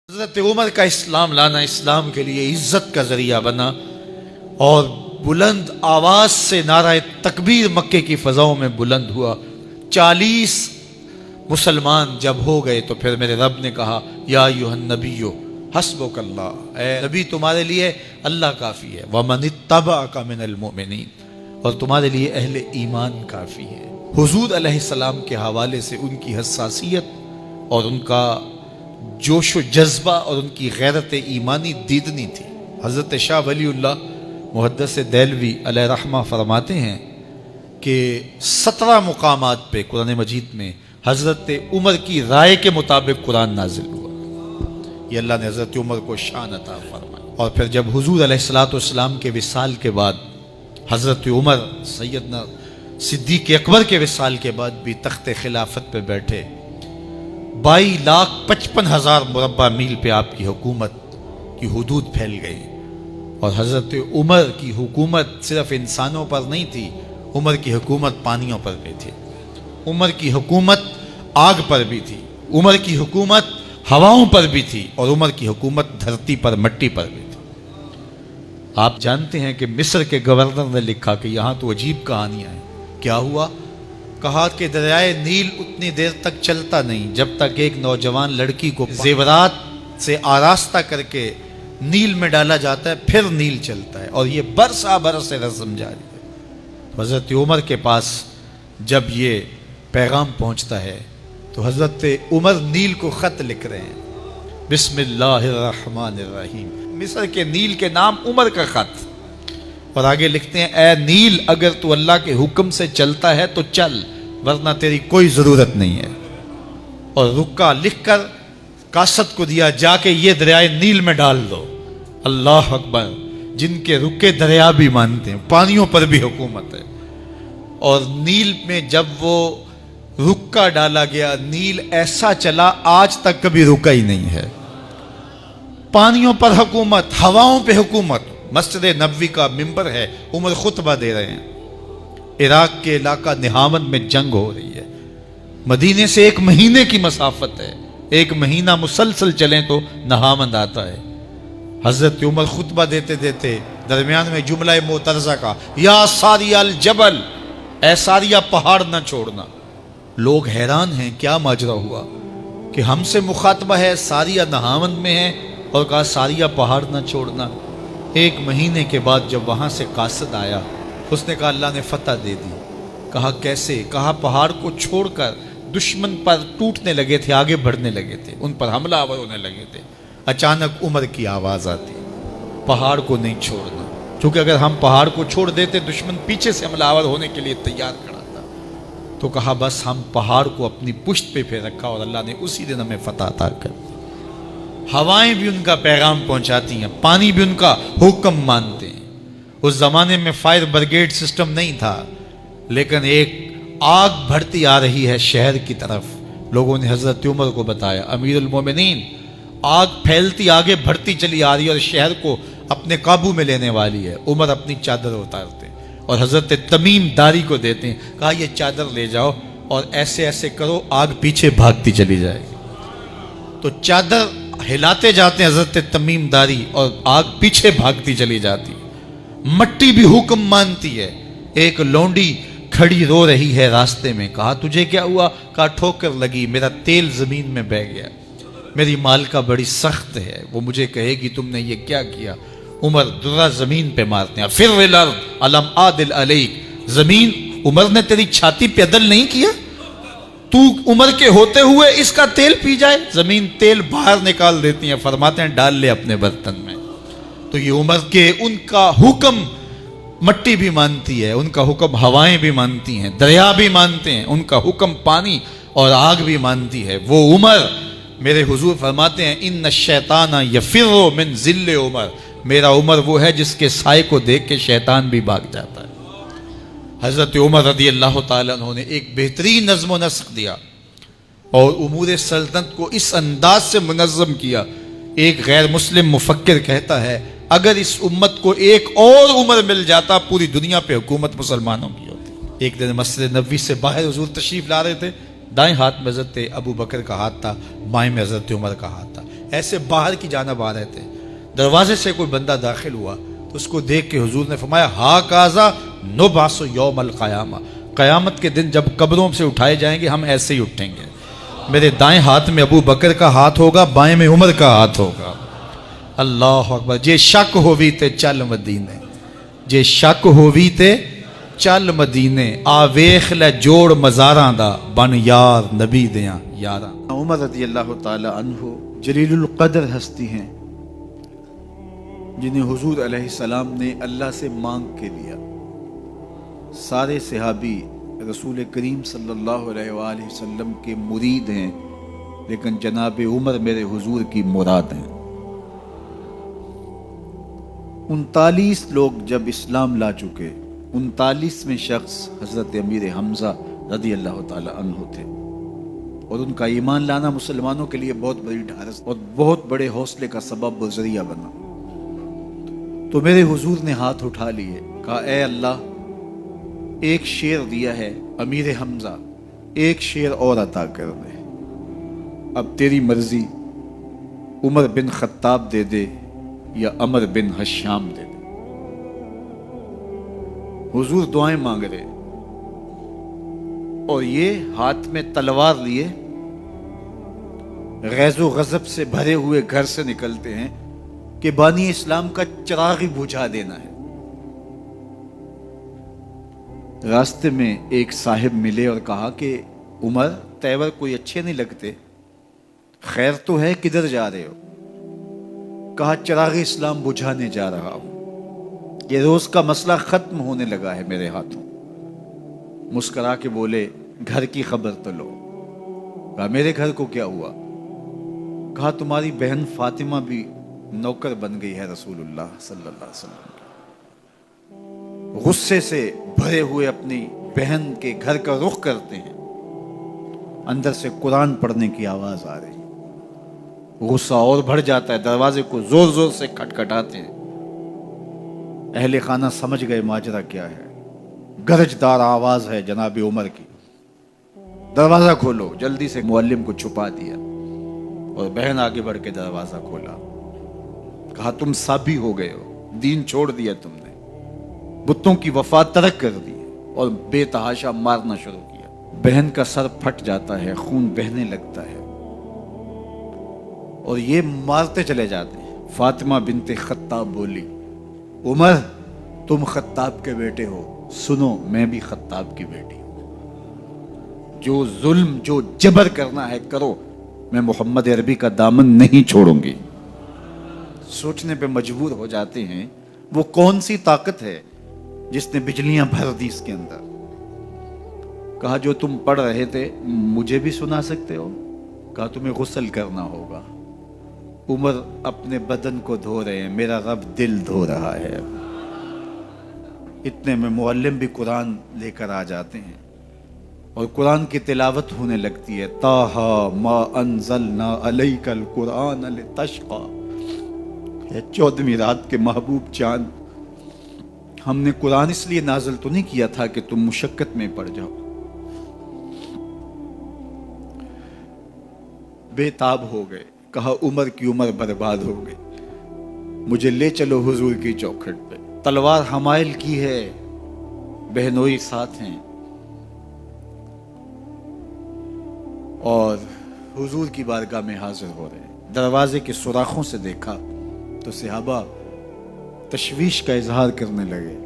حضرت عمر کا اسلام لانا اسلام کے لیے عزت کا ذریعہ بنا اور بلند آواز سے نعرہ تکبیر مکے کی فضاؤں میں بلند ہوا۔ 40 مسلمان جب ہو گئے تو پھر میرے رب نے کہا یا ایھا النبی حسبک اللہ، اے نبی تمہارے لیے اللہ کافی ہے، ومن اتبعک من المؤمنین، اور تمہارے لیے اہل ایمان کافی ہے۔ حضور علیہ السلام کے حوالے سے ان کی حساسیت اور ان کا جوش و جذبہ اور ان کی غیرت ایمانی دیدنی تھی۔ حضرت شاہ ولی اللہ محدث دہلوی علیہ رحمہ فرماتے ہیں کہ 17 مقامات پہ قرآن مجید میں حضرت عمر کی رائے کے مطابق قرآن نازل ہوا۔ یہ اللہ نے حضرت عمر کو شان عطا فرمائی۔ اور پھر جب حضور علیہ السلام کے وصال کے بعد حضرت عمر سیدنا صدیق اکبر کے وصال کے بعد بھی تخت خلافت پہ بیٹھے، 22,55,000 مربع میل پہ آپ کی حکومت کی حدود پھیل گئی، اور حضرت عمر کی حکومت صرف انسانوں پر نہیں تھی، عمر کی حکومت پانیوں پر بھی تھی، عمر کی حکومت آگ پر بھی تھی، عمر کی حکومت ہواؤں پر بھی تھی، اور عمر کی حکومت دھرتی پر مٹی پر بھی تھی۔ آپ جانتے ہیں کہ مصر کے گورنر نے لکھا کہ یہاں تو عجیب کہانیاں ہیں۔ کیا ہوا؟ کہا کہ دریائے نیل اتنی دیر تک چلتا نہیں جب تک ایک نوجوان لڑکی کو زیورات سے آراستہ کر کے نیل میں ڈالا جاتا ہے، پھر نیل چلتا ہے، اور یہ برسا برس سے رسم جاری ہے۔ حضرت عمر کے پاس جب یہ پیغام پہنچتا ہے تو حضرت عمر نیل کو خط لکھ رہے ہیں، بسم اللہ الرحمن الرحیم، مصر کے نیل کے نام عمر کا خط، اور آگے لکھتے ہیں اے نیل اگر تو اللہ کے حکم سے چلتا ہے تو چل، ورنہ تیری کوئی ضرورت نہیں ہے۔ اور رکا لکھ کر کاسد کو دیا، جا کے یہ دریائے نیل میں ڈال دو۔ اللہ اکبر، جن کے رکے دریا بھی مانتے ہیں، پانیوں پر بھی حکومت ہے۔ اور نیل میں جب وہ رکا ڈالا گیا، نیل ایسا چلا آج تک کبھی رکا ہی نہیں ہے۔ پانیوں پر حکومت، ہواؤں پہ حکومت۔ مسجد نبوی کا ممبر ہے، عمر خطبہ دے رہے ہیں، عراق کے علاقہ نہاون میں جنگ ہو رہی ہے، مدینے سے 1 مہینے کی مسافت ہے، 1 مہینہ مسلسل چلیں تو نہاون آتا ہے۔ حضرت عمر خطبہ دیتے دیتے درمیان میں جملہ معترضہ کا، یا ساریہ الجبل، اے ساریہ پہاڑ نہ چھوڑنا۔ لوگ حیران ہیں کیا ماجرا ہوا کہ ہم سے مخاطبہ ہے، ساریہ نہاون میں ہے، اور کہا ساریہ پہاڑ نہ چھوڑنا۔ 1 مہینے کے بعد جب وہاں سے قاصد آیا، اس نے کہا اللہ نے فتح دے دی۔ کہا کیسے؟ کہا پہاڑ کو چھوڑ کر دشمن پر ٹوٹنے لگے تھے، آگے بڑھنے لگے تھے، ان پر حملہ آور ہونے لگے تھے۔ اچانک عمر کی آواز آتی، پہاڑ کو نہیں چھوڑنا، کیونکہ اگر ہم پہاڑ کو چھوڑ دیتے دشمن پیچھے سے حملہ آور ہونے کے لیے تیار کھڑا تھا۔ تو کہا بس ہم پہاڑ کو اپنی پشت پہ پھیر رکھا، اور اللہ نے اسی دن ہمیں فتح عطا کر دی۔ ہوائیں بھی ان کا پیغام پہنچاتی ہیں، پانی بھی ان کا حکم مانتے ہیں۔ اس زمانے میں فائر بریگیڈ سسٹم نہیں تھا، لیکن ایک آگ بڑھتی آ رہی ہے شہر کی طرف۔ لوگوں نے حضرت عمر کو بتایا، امیر المومنین، آگ پھیلتی آگے بڑھتی چلی آ رہی ہے اور شہر کو اپنے قابو میں لینے والی ہے۔ عمر اپنی چادر اتارتے اور حضرت تمیم داری کو دیتے ہیں، کہا یہ چادر لے جاؤ اور ایسے ایسے کرو، آگ پیچھے بھاگتی چلی جائے گی۔ تو چادر ہلاتے جاتے ہیں حضرت تمیم داری، اور آگ پیچھے بھاگتی چلی جاتی۔ مٹی بھی حکم مانتی ہے۔ ایک لونڈی کھڑی رو رہی ہے راستے میں، کہا تجھے کیا ہوا؟ کہا ٹھوکر لگی، میرا تیل زمین میں بہہ گیا، میری مالکہ بڑی سخت ہے، وہ مجھے کہے گی تم نے یہ کیا کیا۔ عمر درہ زمین پہ مارتے ہیں، فر الارض الم عادل علیک، زمین عمر نے تیری چھاتی پہ عدل نہیں کیا؟ تو عمر کے ہوتے ہوئے اس کا تیل پی جائے؟ زمین تیل باہر نکال دیتی ہیں، فرماتے ہیں ڈال لے اپنے برتن میں۔ تو یہ عمر کے ان کا حکم مٹی بھی مانتی ہے، ان کا حکم ہوائیں بھی مانتی ہیں، دریا بھی مانتے ہیں، ان کا حکم پانی اور آگ بھی مانتی ہے۔ وہ عمر، میرے حضور فرماتے ہیں ان الشیطان یفر من ذل عمر، میرا عمر وہ ہے جس کے سائے کو دیکھ کے شیطان بھی بھاگ جاتا ہے۔ حضرت عمر رضی اللہ تعالیٰ عنہ نے ایک بہترین نظم و نسق دیا اور امور سلطنت کو اس انداز سے منظم کیا۔ ایک غیر مسلم مفکر کہتا ہے اگر اس امت کو ایک اور عمر مل جاتا پوری دنیا پہ حکومت مسلمانوں کی ہوتی۔ ایک دن مسجد نبوی سے باہر حضور تشریف لا رہے تھے، دائیں ہاتھ میں حضرت ابو بکر کا ہاتھ تھا، بائیں میں حضرت عمر کا ہاتھ تھا۔ ایسے باہر کی جانب آ رہے تھے، دروازے سے کوئی بندہ داخل ہوا تو اس کو دیکھ کے حضور نے فرمایا ہا کازا نبعث یوم القیامہ، قیامت کے دن جب قبروں سے اٹھائے جائیں گے ہم ایسے ہی اٹھیں گے، میرے دائیں ہاتھ میں ابو بکر کا ہاتھ ہوگا، بائیں میں عمر کا ہاتھ ہوگا۔ اللہ اکبر۔ جے شک ہووی تے چل مدینے، جے شک ہووی تے چل مدینے، آ ویخ لے جوڑ مزاراں دا، بن یار نبی دیاں یاراں۔ عمر رضی اللہ تعالی عنہ جلیل القدر ہستی ہیں جنہیں حضور علیہ السلام نے اللہ سے مانگ کے لیا۔ سارے صحابی رسول کریم صلی اللہ علیہ وآلہ وسلم کے مرید ہیں، لیکن جناب عمر میرے حضور کی مراد ہیں۔ 39 لوگ جب اسلام لا چکے، 39ویں شخص حضرت امیر حمزہ رضی اللہ تعالی عنہ تھے، اور ان کا ایمان لانا مسلمانوں کے لیے بہت بڑی ڈھارس اور بہت بڑے حوصلے کا سبب و ذریعہ بنا۔ تو میرے حضور نے ہاتھ اٹھا لیے، کہا اے اللہ، ایک شیر دیا ہے امیر حمزہ، ایک شیر اور عطا کر دے، اب تیری مرضی، عمر بن خطاب دے دے یا عمر بن حشام دے دے۔ حضور دعائیں مانگ رہے اور یہ ہاتھ میں تلوار لیے غیظ و غضب سے بھرے ہوئے گھر سے نکلتے ہیں کہ بانی اسلام کا چراغ ہی بجھا دینا ہے۔ راستے میں ایک صاحب ملے اور کہا کہ عمر، تیور کوئی اچھے نہیں لگتے، خیر تو ہے، کدھر جا رہے ہو؟ کہا چراغ اسلام بجھانے جا رہا ہوں، یہ روز کا مسئلہ ختم ہونے لگا ہے میرے ہاتھوں۔ مسکرا کے بولے گھر کی خبر تو لو۔ کہا میرے گھر کو کیا ہوا؟ کہا تمہاری بہن فاطمہ بھی نوکر بن گئی ہے رسول اللہ صلی اللہ علیہ وسلم کی۔ غصے سے بھرے ہوئے اپنی بہن کے گھر کا رخ کرتے ہیں، اندر سے قرآن پڑھنے کی آواز آ رہی، غصہ اور بڑھ جاتا ہے، دروازے کو زور زور سے کھٹکھٹاتے ہیں۔ اہل خانہ سمجھ گئے ماجرا کیا ہے، گرجدار آواز ہے جناب عمر کی، دروازہ کھولو۔ جلدی سے معلم کو چھپا دیا اور بہن آگے بڑھ کے دروازہ کھولا۔ کہا تم سابی ہو گئے ہو، دین چھوڑ دیا تم نے، بتوں کی وفا ترک کر دی اور بے تحاشا مارنا شروع کیا۔ بہن کا سر پھٹ جاتا ہے، خون بہنے لگتا ہے اور یہ مارتے چلے جاتے ہیں۔ فاطمہ بنت خطاب بولی عمر تم خطاب کے بیٹے ہو، سنو میں بھی خطاب کی بیٹی ہوں، جو ظلم جو جبر کرنا ہے کرو، میں محمد عربی کا دامن نہیں چھوڑوں گی۔ سوچنے پہ مجبور ہو جاتے ہیں وہ کون سی طاقت ہے جس نے بجلیاں بھر دی اس کے اندر۔ کہا جو تم پڑھ رہے تھے مجھے بھی سنا سکتے ہو؟ کہا تمہیں غسل کرنا ہوگا۔ عمر اپنے بدن کو دھو رہے ہیں، میرا رب دل دھو رہا ہے۔ اتنے میں معلم بھی قرآن لے کر آ جاتے ہیں اور قرآن کی تلاوت ہونے لگتی ہے۔ طٰہٰ ما انزلنا علیک القرآن لتشقیٰ، 14ویں رات کے محبوب چاند، ہم نے قرآن اس لیے نازل تو نہیں کیا تھا کہ تم مشقت میں پڑ جاؤ۔ بے تاب ہو گئے، کہا عمر کی عمر برباد ہو گئی، مجھے لے چلو حضور کی چوکھٹ پہ۔ تلوار حمائل کی ہے، بہنوئی ساتھ ہیں، اور حضور کی بارگاہ میں حاضر ہو رہے ہیں۔ دروازے کے سوراخوں سے دیکھا تو صحابہ تشویش کا اظہار کرنے لگے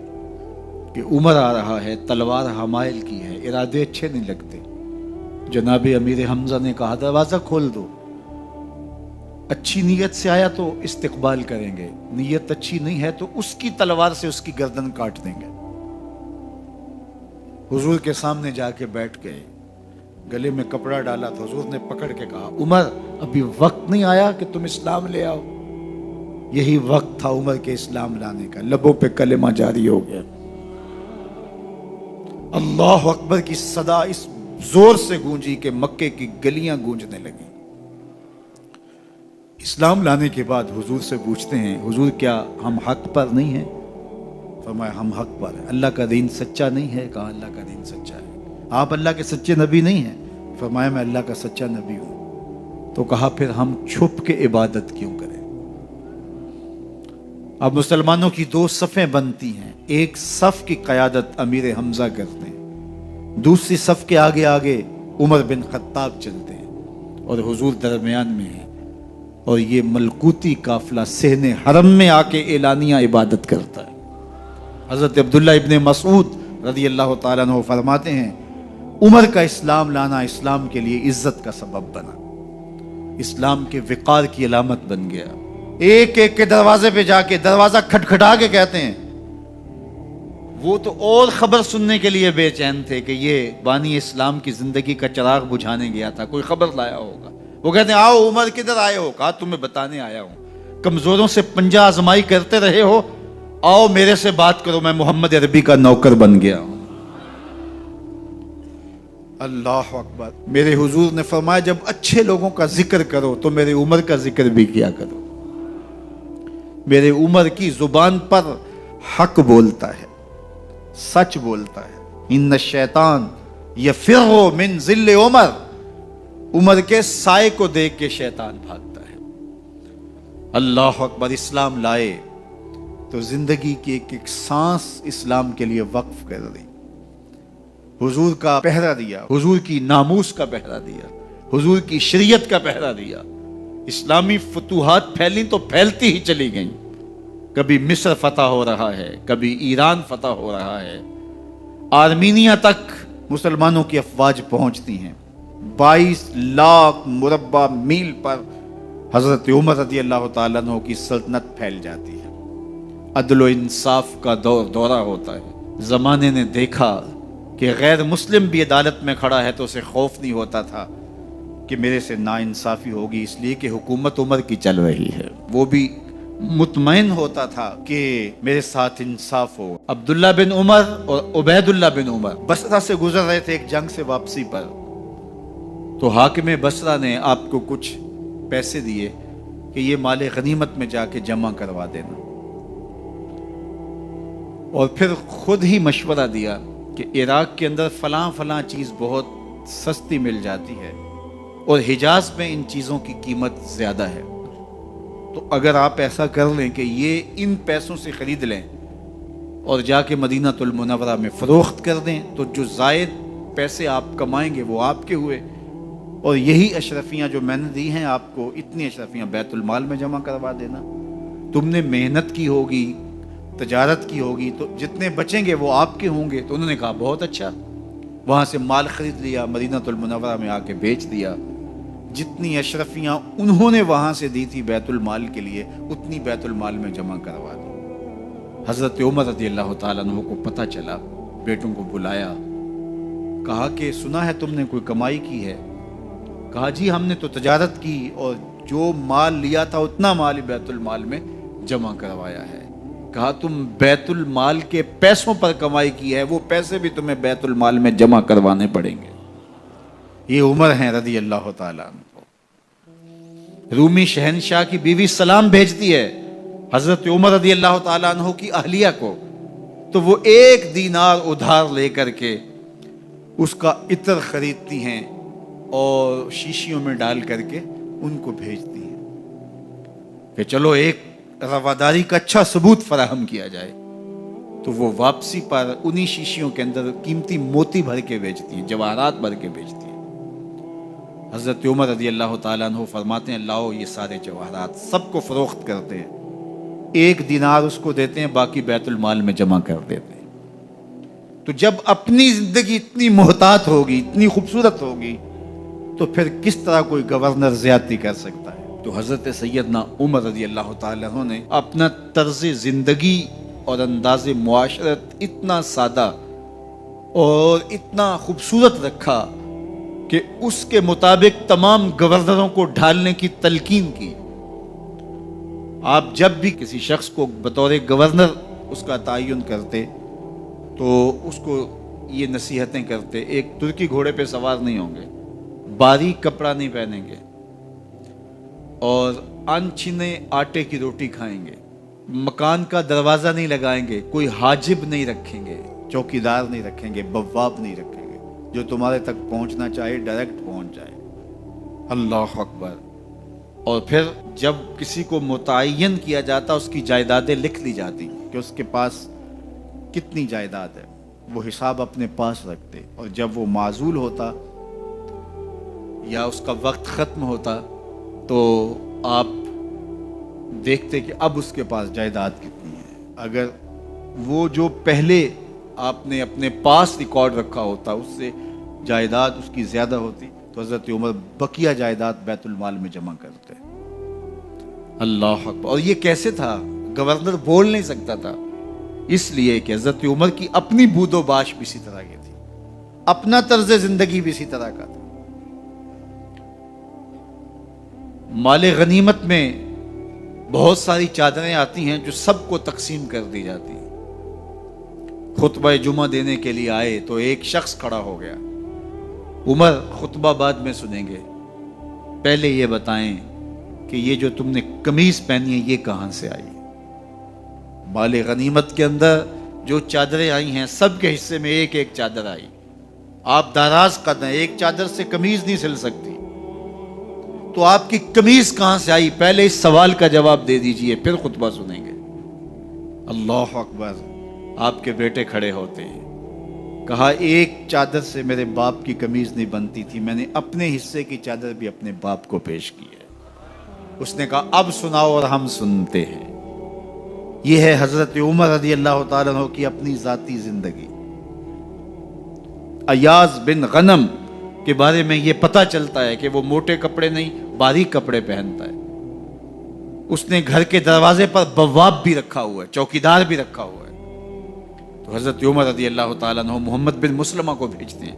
کہ عمر آ رہا ہے، تلوار حمائل کی ہے، ارادے اچھے نہیں لگتے۔ جناب امیر حمزہ نے کہا دروازہ کھول دو، اچھی نیت سے آیا تو استقبال کریں گے، نیت اچھی نہیں ہے تو اس کی تلوار سے اس کی گردن کاٹ دیں گے۔ حضور کے سامنے جا کے بیٹھ گئے، گلے میں کپڑا ڈالا تو حضور نے پکڑ کے کہا عمر ابھی وقت نہیں آیا کہ تم اسلام لے آؤ؟ یہی وقت تھا عمر کے اسلام لانے کا۔ لبوں پہ کلمہ جاری ہو گیا، اللہ اکبر کی صدا اس زور سے گونجی کہ مکے کی گلیاں گونجنے لگیں۔ اسلام لانے کے بعد حضور سے پوچھتے ہیں حضور کیا ہم حق پر نہیں ہیں؟ فرمایا ہم حق پر ہیں۔ اللہ کا دین سچا نہیں ہے؟ کہا اللہ کا دین سچا ہے۔ آپ اللہ کے سچے نبی نہیں ہیں؟ فرمایا میں اللہ کا سچا نبی ہوں۔ تو کہا پھر ہم چھپ کے عبادت کیوں کریں؟ اب مسلمانوں کی دو صفیں بنتی ہیں، ایک صف کی قیادت امیر حمزہ کرتے ہیں، دوسری صف کے آگے آگے عمر بن خطاب چلتے ہیں اور حضور درمیان میں ہیں، اور یہ ملکوتی قافلہ صحن حرم میں آ کے اعلانیہ عبادت کرتا ہے۔ حضرت عبداللہ ابن مسعود رضی اللہ تعالیٰ عنہ فرماتے ہیں عمر کا اسلام لانا اسلام کے لیے عزت کا سبب بنا، اسلام کے وقار کی علامت بن گیا۔ ایک ایک کے دروازے پہ جا کے دروازہ کھٹکھٹا کے کہتے ہیں، وہ تو اور خبر سننے کے لیے بے چین تھے کہ یہ بانی اسلام کی زندگی کا چراغ بجھانے گیا تھا، کوئی خبر لایا ہوگا۔ وہ کہتے ہیں آؤ عمر کدھر آئے ہو؟ کہا تمہیں بتانے آیا ہوں، کمزوروں سے پنجہ آزمائی کرتے رہے ہو، آؤ میرے سے بات کرو، میں محمد عربی کا نوکر بن گیا ہوں۔ اللہ اکبر۔ میرے حضور نے فرمایا جب اچھے لوگوں کا ذکر کرو تو میرے عمر کا ذکر بھی کیا کرو۔ میرے عمر کی زبان پر حق بولتا ہے، سچ بولتا ہے۔ ان الشیطان یفر من ظل عمر، عمر کے سائے کو دیکھ کے شیطان بھاگتا ہے۔ اللہ اکبر۔ اسلام لائے تو زندگی کی ایک ایک سانس اسلام کے لیے وقف کر دی، حضور کا پہرا دیا، حضور کی ناموس کا پہرا دیا، حضور کی شریعت کا پہرا دیا۔ اسلامی فتوحات پھیلیں تو پھیلتی ہی چلی گئیں، کبھی مصر فتح ہو رہا ہے، کبھی ایران فتح ہو رہا ہے، آرمینیا تک مسلمانوں کی افواج پہنچتی ہیں۔ 22 لاکھ مربع میل پر حضرت عمر رضی اللہ تعالیٰ عنہ کی سلطنت پھیل جاتی ہے۔ عدل و انصاف کا دورہ ہوتا ہے۔ زمانے نے دیکھا کہ غیر مسلم بھی عدالت میں کھڑا ہے تو اسے خوف نہیں ہوتا تھا کہ میرے سے ناانصافی ہوگی، اس لیے کہ حکومت عمر کی چل رہی ہے۔ وہ بھی مطمئن ہوتا تھا کہ میرے ساتھ انصاف ہو۔ عبداللہ بن عمر اور عبید اللہ بن عمر بصرہ سے گزر رہے تھے ایک جنگ سے واپسی پر، تو حاکم بصرہ نے آپ کو کچھ پیسے دیے کہ یہ مال غنیمت میں جا کے جمع کروا دینا، اور پھر خود ہی مشورہ دیا کہ عراق کے اندر فلاں فلاں چیز بہت سستی مل جاتی ہے اور حجاز میں ان چیزوں کی قیمت زیادہ ہے، تو اگر آپ ایسا کر لیں کہ یہ ان پیسوں سے خرید لیں اور جا کے مدینہ المنورہ میں فروخت کر دیں تو جو زائد پیسے آپ کمائیں گے وہ آپ کے ہوئے، اور یہی اشرفیاں جو میں نے دی ہیں آپ کو، اتنی اشرفیاں بیت المال میں جمع کروا دینا، تم نے محنت کی ہوگی، تجارت کی ہوگی، تو جتنے بچیں گے وہ آپ کے ہوں گے۔ تو انہوں نے کہا بہت اچھا، وہاں سے مال خرید لیا، مدینہ المنورہ میں آ کے بیچ دیا۔ جتنی اشرفیاں انہوں نے وہاں سے دی تھی بیت المال کے لیے، اتنی بیت المال میں جمع کروا دی۔ حضرت عمر رضی اللہ تعالیٰ عنہ کو پتہ چلا، بیٹوں کو بلایا، کہا کہ سنا ہے تم نے کوئی کمائی کی ہے؟ کہا جی ہم نے تو تجارت کی اور جو مال لیا تھا اتنا مال ہی بیت المال میں جمع کروایا ہے۔ کہا تم بیت المال کے پیسوں پر کمائی کی ہے، وہ پیسے بھی تمہیں بیت المال میں جمع کروانے پڑیں گے۔ یہ عمر ہیں رضی اللہ تعالیٰ عنہ۔ رومی شہنشاہ کی بیوی سلام بھیجتی ہے حضرت عمر رضی اللہ تعالیٰ عنہ کی اہلیہ کو، تو وہ 1 دینار ادھار لے کر کے اس کا عطر خریدتی ہیں اور شیشیوں میں ڈال کر کے ان کو بھیجتی ہیں کہ چلو ایک رواداری کا اچھا ثبوت فراہم کیا جائے۔ تو وہ واپسی پر انہی شیشیوں کے اندر قیمتی موتی بھر کے بیچتی ہیں، جواہرات بھر کے بیچتی ہیں۔ حضرت عمر رضی اللہ تعالیٰ عنہ فرماتے ہیں لاؤ یہ سارے جواہرات، سب کو فروخت کرتے ہیں، 1 دینار اس کو دیتے ہیں، باقی بیت المال میں جمع کر دیتے ہیں۔ تو جب اپنی زندگی اتنی محتاط ہوگی، اتنی خوبصورت ہوگی، تو پھر کس طرح کوئی گورنر زیادتی کر سکتا ہے؟ تو حضرت سیدنا عمر رضی اللہ تعالیٰ عنہ نے اپنا طرز زندگی اور انداز معاشرت اتنا سادہ اور اتنا خوبصورت رکھا کہ اس کے مطابق تمام گورنروں کو ڈھالنے کی تلقین کی۔ آپ جب بھی کسی شخص کو بطور گورنر اس کا تعین کرتے تو اس کو یہ نصیحتیں کرتے، ایک ترکی گھوڑے پہ سوار نہیں ہوں گے، باریک کپڑا نہیں پہنیں گے، اور انچھنے آٹے کی روٹی کھائیں گے، مکان کا دروازہ نہیں لگائیں گے، کوئی حاجب نہیں رکھیں گے، چوکیدار نہیں رکھیں گے، بواب نہیں رکھیں گے، جو تمہارے تک پہنچنا چاہے ڈائریکٹ پہنچ جائے۔ اللہ اکبر۔ اور پھر جب کسی کو متعین کیا جاتا اس کی جائیدادیں لکھ لی جاتی کہ اس کے پاس کتنی جائیداد ہے، وہ حساب اپنے پاس رکھتے، اور جب وہ معزول ہوتا یا اس کا وقت ختم ہوتا تو آپ دیکھتے کہ اب اس کے پاس جائیداد کتنی ہے۔ اگر وہ جو پہلے آپ نے اپنے پاس ریکارڈ رکھا ہوتا اس سے جائیداد اس کی زیادہ ہوتی تو حضرت عمر بقیہ جائیداد بیت المال میں جمع کرتے۔ اللہ اکبر۔ اور یہ کیسے تھا؟ گورنر بول نہیں سکتا تھا، اس لیے کہ حضرت عمر کی اپنی بود و باش بھی اسی طرح کی تھی، اپنا طرز زندگی بھی اسی طرح کا تھا۔ مال غنیمت میں بہت ساری چادریں آتی ہیں جو سب کو تقسیم کر دی جاتی ہیں۔ خطبہ جمعہ دینے کے لیے آئے تو ایک شخص کھڑا ہو گیا، عمر خطبہ بعد میں سنیں گے، پہلے یہ بتائیں کہ یہ جو تم نے قمیض پہنی ہے یہ کہاں سے آئی؟ مال غنیمت کے اندر جو چادریں آئی ہیں سب کے حصے میں ایک ایک چادر آئی، آپ دراز قد ہیں، ایک چادر سے قمیض نہیں سل سکتی، تو آپ کی قمیض کہاں سے آئی؟ پہلے اس سوال کا جواب دے دیجئے، پھر خطبہ سنیں گے۔ اللہ اکبر۔ آپ کے بیٹے کھڑے ہوتے ہیں، کہا ایک چادر سے میرے باپ کی قمیض نہیں بنتی تھی، میں نے اپنے حصے کی چادر بھی اپنے باپ کو پیش کی ہے۔ اس نے کہا اب سناؤ، اور ہم سنتے ہیں۔ یہ ہے حضرت عمر رضی اللہ تعالیٰ عنہ کی اپنی ذاتی زندگی۔ ایاز بن غنم کے بارے میں یہ پتہ چلتا ہے کہ وہ موٹے کپڑے نہیں باریک کپڑے پہنتا ہے۔ اس نے گھر کے دروازے پر بواب بھی رکھا ہوا ہے، چوکیدار بھی رکھا ہوا ہے۔ تو حضرت عمر رضی اللہ تعالیٰ عنہ محمد بن مسلمہ کو بھیجتے ہیں،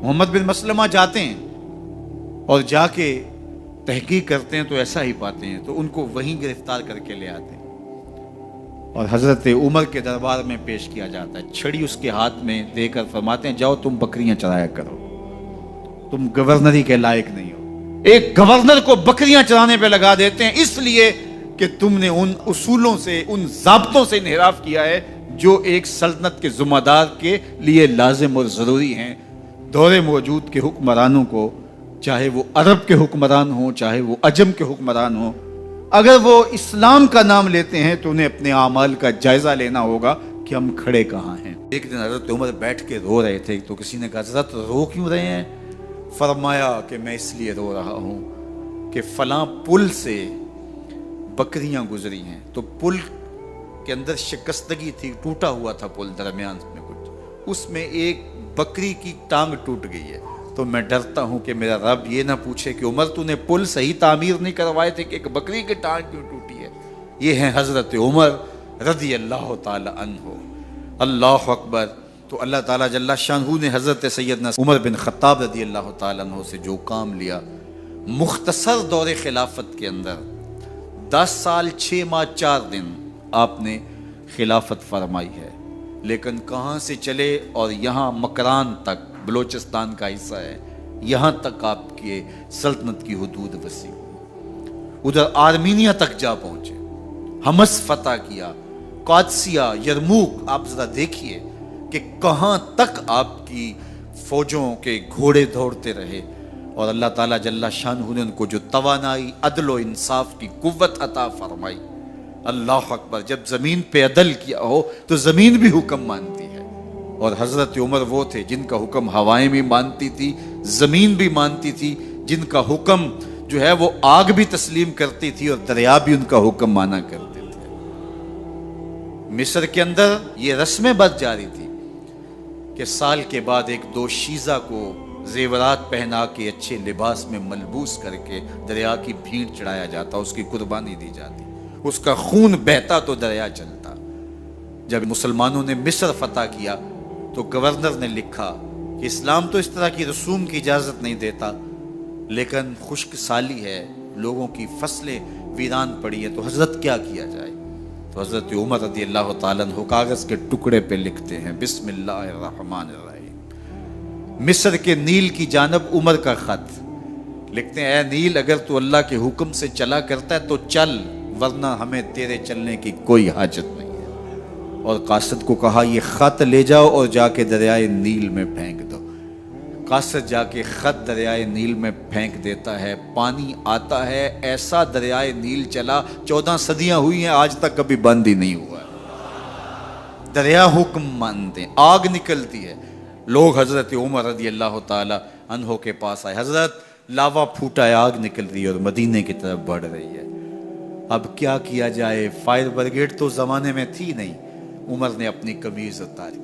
محمد بن مسلمہ جاتے ہیں اور جا کے تحقیق کرتے ہیں تو ایسا ہی پاتے ہیں، تو ان کو وہیں گرفتار کر کے لے آتے ہیں اور حضرت عمر کے دربار میں پیش کیا جاتا ہے۔ چھڑی اس کے ہاتھ میں دے کر فرماتے ہیں جاؤ تم بکریاں چرایا کرو، تم گورنری کے لائق نہیں ہو۔ ایک گورنر کو بکریاں چرانے پہ لگا دیتے ہیں اس لیے کہ تم نے ان اصولوں سے، ان ضابطوں سے انحراف کیا ہے جو ایک سلطنت کے ذمہ دار کے لیے لازم اور ضروری ہیں۔ دور موجود کے حکمرانوں کو، چاہے وہ عرب کے حکمران ہوں چاہے وہ عجم کے حکمران ہوں، اگر وہ اسلام کا نام لیتے ہیں تو انہیں اپنے اعمال کا جائزہ لینا ہوگا کہ ہم کھڑے کہاں ہیں۔ ایک دن حضرت عمر بیٹھ کے رو رہے تھے تو کسی نے کہا حضرت رو کیوں رہے ہیں؟ فرمایا کہ میں اس لیے رو رہا ہوں کہ فلاں پل سے بکریاں گزری ہیں، تو پل کے اندر شکستگی تھی، ٹوٹا ہوا تھا پل درمیان میں کچھ، اس میں ایک بکری کی ٹانگ ٹوٹ گئی ہے، تو میں ڈرتا ہوں کہ میرا رب یہ نہ پوچھے کہ عمر تو نے پل صحیح تعمیر نہیں کروائے تھے کہ ایک بکری کی ٹانگ کیوں ٹوٹی ہے۔ یہ ہیں حضرت عمر رضی اللہ تعالی عنہ۔ اللہ اکبر۔ تو اللہ تعالیٰ جل شانہ نے حضرت سیدنا عمر بن خطاب رضی اللہ تعالیٰ عنہ سے جو کام لیا، مختصر دور خلافت کے اندر 10 سال 6 ماہ 4 دن آپ نے خلافت فرمائی ہے، لیکن کہاں سے چلے اور یہاں مکران تک، بلوچستان کا حصہ ہے، یہاں تک آپ کے سلطنت کی حدود وسیع ہوئی، ادھر آرمینیا تک جا پہنچے، حمص فتح کیا، قادسیہ، یرموک۔ آپ ذرا دیکھیے کہ کہاں تک آپ کی فوجوں کے گھوڑے دوڑتے رہے، اور اللہ تعالیٰ جل شانہ نے ان کو جو توانائی، عدل و انصاف کی قوت عطا فرمائی۔ اللہ اکبر۔ جب زمین پہ عدل کیا ہو تو زمین بھی حکم مانتی ہے، اور حضرت عمر وہ تھے جن کا حکم ہوائیں بھی مانتی تھی، زمین بھی مانتی تھی، جن کا حکم جو ہے وہ آگ بھی تسلیم کرتی تھی اور دریا بھی ان کا حکم مانا کرتے تھے۔ مصر کے اندر یہ رسم بد جاری تھی کہ سال کے بعد ایک دوشیزہ کو زیورات پہنا کے اچھے لباس میں ملبوس کر کے دریا کی بھینٹ چڑھایا جاتا، اس کی قربانی دی جاتی، اس کا خون بہتا تو دریا چلتا۔ جب مسلمانوں نے مصر فتح کیا تو گورنر نے لکھا کہ اسلام تو اس طرح کی رسوم کی اجازت نہیں دیتا، لیکن خشک سالی ہے، لوگوں کی فصلیں ویران پڑی ہیں، تو حضرت کیا کیا جائے؟ تو حضرت عمر رضی اللہ تعالیٰ عنہ کاغذ کے ٹکڑے پہ لکھتے ہیں بسم اللہ الرحمن الرحیم۔ مصر کے نیل کی جانب عمر کا خط لکھتے ہیں، اے نیل اگر تو اللہ کے حکم سے چلا کرتا ہے تو چل، ورنہ ہمیں تیرے چلنے کی کوئی حاجت نہیں ہے۔ اور قاصد کو کہا یہ خط لے جاؤ اور جا کے دریائے نیل میں پھینک دو۔ قاصد جا کے خط دریائے نیل میں پھینک دیتا ہے، پانی آتا ہے، ایسا دریائے نیل چلا 14 صدیاں ہوئی ہیں آج تک کبھی بند ہی نہیں ہوا ہے۔ دریا حکم مانتے ہیں، آگ نکلتی ہے۔ لوگ حضرت عمر رضی اللہ تعالی عنہ کے پاس آئے، حضرت لاوا پھوٹا ہے، آگ نکل رہی ہے اور مدینے کی طرف بڑھ رہی ہے، اب کیا کیا جائے؟ فائر بریگیڈ تو زمانے میں تھی نہیں۔ عمر نے اپنی قمیض اتاری،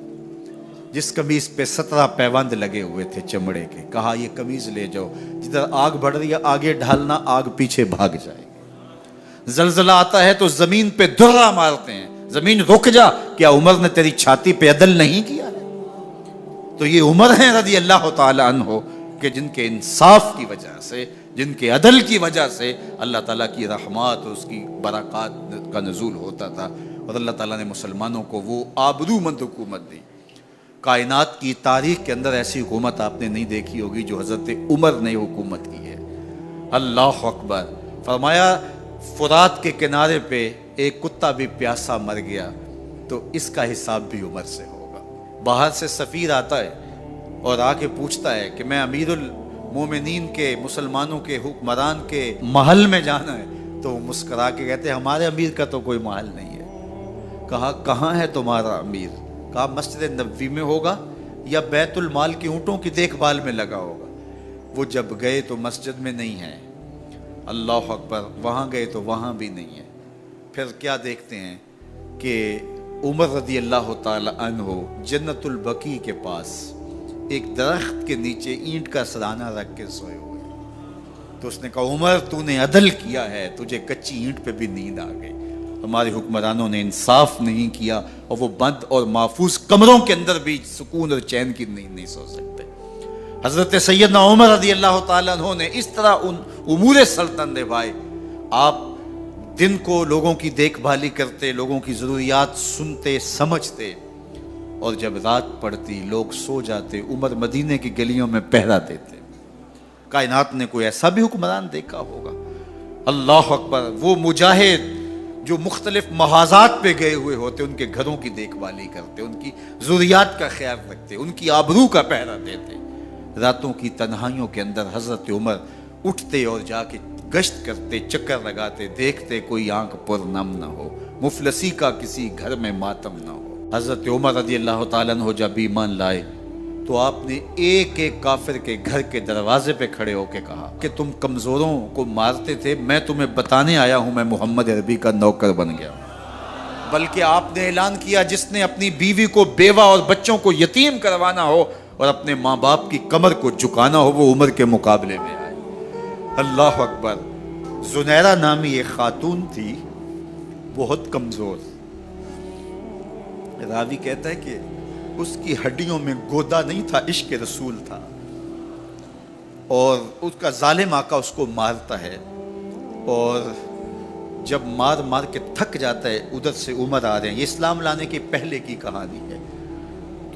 جس قمیض پہ 17 پیوند لگے ہوئے تھے چمڑے کے، کہا یہ قمیض لے جاؤ، جدھر آگ بڑھ رہی ہے آگے ڈھالنا، آگ پیچھے بھاگ جائے گی۔ زلزلہ آتا ہے تو زمین پہ دھرا مارتے ہیں، زمین رک جا، کیا عمر نے تیری چھاتی پہ عدل نہیں کیا ہے؟ تو یہ عمر ہیں رضی اللہ تعالی عنہ کہ جن کے انصاف کی وجہ سے، جن کے عدل کی وجہ سے اللہ تعالیٰ کی رحمات اور اس کی برکات کا نزول ہوتا تھا، اور اللہ تعالیٰ نے مسلمانوں کو وہ آبرومند حکومت دی۔ کائنات کی تاریخ کے اندر ایسی حکومت آپ نے نہیں دیکھی ہوگی جو حضرت عمر نے حکومت کی ہے۔ اللہ اکبر۔ فرمایا فرات کے کنارے پہ ایک کتا بھی پیاسا مر گیا تو اس کا حساب بھی عمر سے ہوگا۔ باہر سے سفیر آتا ہے اور آ کے پوچھتا ہے کہ میں امیر المومنین کے، مسلمانوں کے حکمران کے محل میں جانا ہے، تو مسکرا کے کہتے ہیں ہمارے امیر کا تو کوئی محل نہیں ہے۔ کہا کہاں ہے تمہارا امیر؟ کہا مسجد نبوی میں ہوگا یا بیت المال کی اونٹوں کی دیکھ بھال میں لگا ہوگا۔ وہ جب گئے تو مسجد میں نہیں ہے، اللہ اکبر، وہاں گئے تو وہاں بھی نہیں ہے۔ پھر کیا دیکھتے ہیں کہ عمر رضی اللہ تعالی عنہ جنت البقیع کے پاس ایک درخت کے نیچے اینٹ کا سرانہ رکھ کے سوئے ہوئے، تو اس نے کہا عمر تو نے عدل کیا ہے، تجھے کچی اینٹ پہ بھی نیند آ گئی۔ ہمارے حکمرانوں نے انصاف نہیں کیا اور وہ بند اور محفوظ کمروں کے اندر بھی سکون اور چین کی نیند نہیں سو سکتے۔ حضرت سیدنا عمر رضی اللہ تعالیٰ عنہ نے اس طرح ان امور سلطنت نبھائے۔ آپ دن کو لوگوں کی دیکھ بھالی کرتے، لوگوں کی ضروریات سنتے سمجھتے، اور جب رات پڑتی لوگ سو جاتے، عمر مدینے کی گلیوں میں پہرا دیتے۔ کائنات نے کوئی ایسا بھی حکمران دیکھا ہوگا؟ اللہ اکبر۔ وہ مجاہد جو مختلف محاذات پہ گئے ہوئے ہوتے، ان کے گھروں کی دیکھ بھالی کرتے، ان کی ضروریات کا خیال رکھتے، ان کی آبرو کا پہرا دیتے۔ راتوں کی تنہائیوں کے اندر حضرت عمر اٹھتے اور جا کے گشت کرتے، چکر لگاتے، دیکھتے کوئی آنکھ پر نم نہ ہو، مفلسی کا کسی گھر میں ماتم نہ ہو۔ حضرت عمر رضی اللہ تعالیٰ عنہ جب ایمان لائے تو آپ نے ایک ایک کافر کے گھر کے دروازے پہ کھڑے ہو کے کہا کہ تم کمزوروں کو مارتے تھے، میں تمہیں بتانے آیا ہوں میں محمد عربی کا نوکر بن گیا ہوں۔ بلکہ آپ نے اعلان کیا جس نے اپنی بیوی کو، بیوہ اور بچوں کو یتیم کروانا ہو اور اپنے ماں باپ کی کمر کو جھکانا ہو، وہ عمر کے مقابلے میں آئے۔ اللہ اکبر۔ زنیرہ نامی ایک خاتون تھی، بہت کمزور، راوی کہتا ہے کہ اس کی ہڈیوں میں گودا نہیں تھا، عشق رسول تھا، اور اس کا ظالم آقا اس کو مارتا ہے، اور جب مار مار کے تھک جاتا ہے، ادھر سے عمر آ رہے ہیں، یہ اسلام لانے کے پہلے کی کہانی ہے،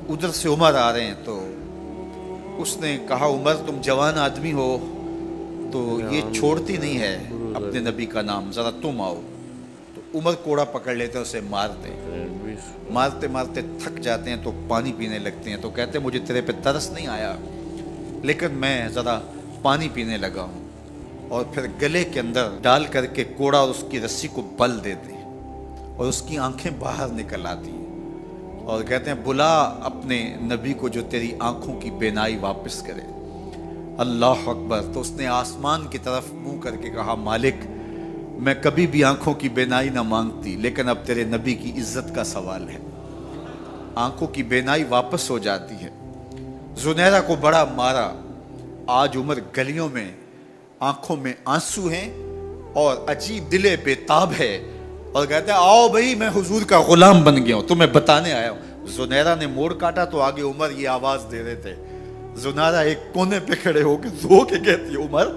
ادھر سے عمر آ رہے ہیں، تو اس نے کہا عمر تم جوان آدمی ہو تو یہ چھوڑتی نہیں ہے اپنے نبی کا نام، ذرا تم آؤ۔ تو عمر کوڑا پکڑ لیتے اسے مارتے مارتے مارتے تھک جاتے ہیں تو پانی پینے لگتے ہیں، تو کہتے ہیں مجھے تیرے پہ ترس نہیں آیا لیکن میں ذرا پانی پینے لگا ہوں، اور پھر گلے کے اندر ڈال کر کے کوڑا اور اس کی رسی کو بل دیتے ہیں اور اس کی آنکھیں باہر نکل آتی ہیں، اور کہتے ہیں بلا اپنے نبی کو جو تیری آنکھوں کی بینائی واپس کرے۔ اللہ اکبر۔ تو اس نے آسمان کی طرف منہ کر کے کہا مالک میں کبھی بھی آنکھوں کی بینائی نہ مانگتی، لیکن اب تیرے نبی کی عزت کا سوال ہے۔ آنکھوں کی بینائی واپس ہو جاتی ہے۔ زنیرہ کو بڑا مارا۔ آج عمر گلیوں میں آنکھوں میں آنسو ہیں اور عجیب دلے بے تاب ہے، اور کہتے ہیں آؤ بھائی میں حضور کا غلام بن گیا ہوں، تمہیں بتانے آیا ہوں۔ زنیرہ نے موڑ کاٹا تو آگے عمر یہ آواز دے رہے تھے۔ زنیرہ ایک کونے پہ کھڑے ہو کے رو کے کہتی عمر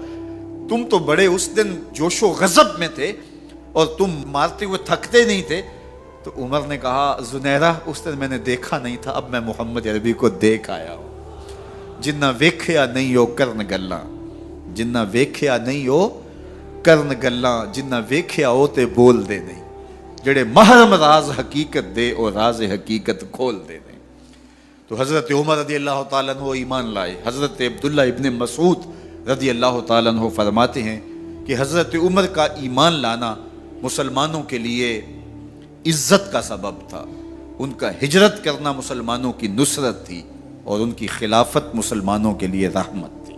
تم تو بڑے اس دن جوش و غضب میں تھے اور تم مارتے ہوئے تھکتے نہیں تھے۔ تو عمر نے کہا زنیرہ اس دن میں نے دیکھا نہیں تھا، اب میں محمد عربی کو دیکھ آیا ہوں۔ جنہ ویکھیا نہیں ہو کرن گلاں، جنہ ویکھیا نہیں ہو کرن گلاں، جنہ ویکھیا ہو تے بول دے نہیں، جڑے محرم راز حقیقت دے اور راز حقیقت کھول دے نہیں۔ تو حضرت عمر رضی اللہ تعالیٰ عنہ ایمان لائے۔ حضرت عبداللہ ابن مسعود رضی اللہ تعالیٰ عنہ فرماتے ہیں کہ حضرت عمر کا ایمان لانا مسلمانوں کے لیے عزت کا سبب تھا، ان کا ہجرت کرنا مسلمانوں کی نصرت تھی، اور ان کی خلافت مسلمانوں کے لیے رحمت تھی۔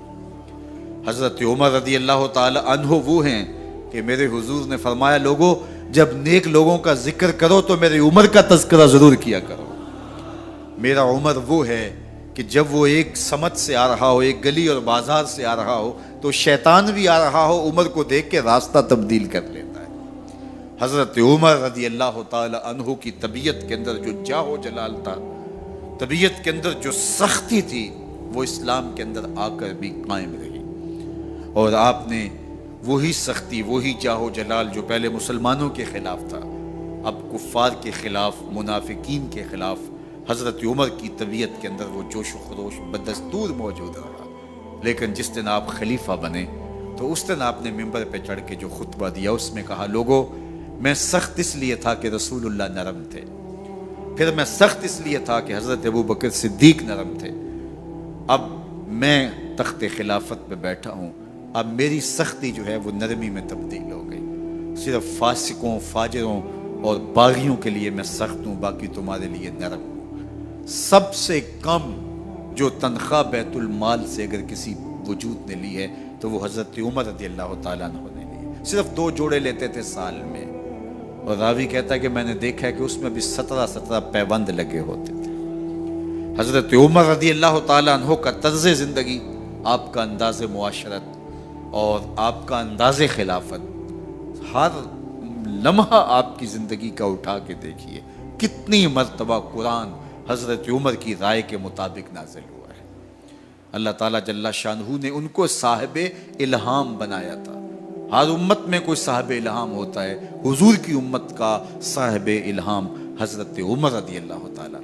حضرت عمر رضی اللہ تعالیٰ عنہ وہ ہیں کہ میرے حضور نے فرمایا، لوگوں جب نیک لوگوں کا ذکر کرو تو میرے عمر کا تذکرہ ضرور کیا کرو۔ میرا عمر وہ ہے کہ جب وہ ایک سمت سے آ رہا ہو، ایک گلی اور بازار سے آ رہا ہو، تو شیطان بھی آ رہا ہو، عمر کو دیکھ کے راستہ تبدیل کر لیتا ہے۔ حضرت عمر رضی اللہ تعالی عنہ کی طبیعت کے اندر جو جاہ و جلال تھا، طبیعت کے اندر جو سختی تھی، وہ اسلام کے اندر آ کر بھی قائم رہی، اور آپ نے وہی سختی، وہی جاہ و جلال جو پہلے مسلمانوں کے خلاف تھا، اب کفار کے خلاف، منافقین کے خلاف حضرت عمر کی طبیعت کے اندر وہ جوش و خروش بدستور موجود رہا۔ لیکن جس دن آپ خلیفہ بنے تو اس دن آپ نے ممبر پہ چڑھ کے جو خطبہ دیا، اس میں کہا، لوگوں میں سخت اس لیے تھا کہ رسول اللہ نرم تھے، پھر میں سخت اس لیے تھا کہ حضرت ابوبکر صدیق نرم تھے، اب میں تخت خلافت پہ بیٹھا ہوں، اب میری سختی جو ہے وہ نرمی میں تبدیل ہو گئی، صرف فاسقوں، فاجروں اور باغیوں کے لیے میں سخت ہوں، باقی تمہارے لیے نرم ہوں۔ سب سے کم جو تنخواہ بیت المال سے اگر کسی وجود نے لی ہے تو وہ حضرت عمر رضی اللہ تعالیٰ عنہ نے لی، صرف 2 جوڑے لیتے تھے سال میں، اور راوی کہتا ہے کہ میں نے دیکھا ہے کہ اس میں بھی 17 پیوند لگے ہوتے تھے۔ حضرت عمر رضی اللہ تعالیٰ عنہ کا طرز زندگی، آپ کا انداز معاشرت اور آپ کا انداز خلافت، ہر لمحہ آپ کی زندگی کا اٹھا کے دیکھیے، کتنی مرتبہ قرآن حضرت عمر کی رائے کے مطابق نازل ہوا ہے۔ اللہ تعالیٰ جل شانہ نے ان کو صاحب الہام بنایا تھا۔ ہر امت میں کوئی صاحب الہام ہوتا ہے، حضور کی امت کا صاحب الہام حضرت عمر رضی اللہ تعالیٰ،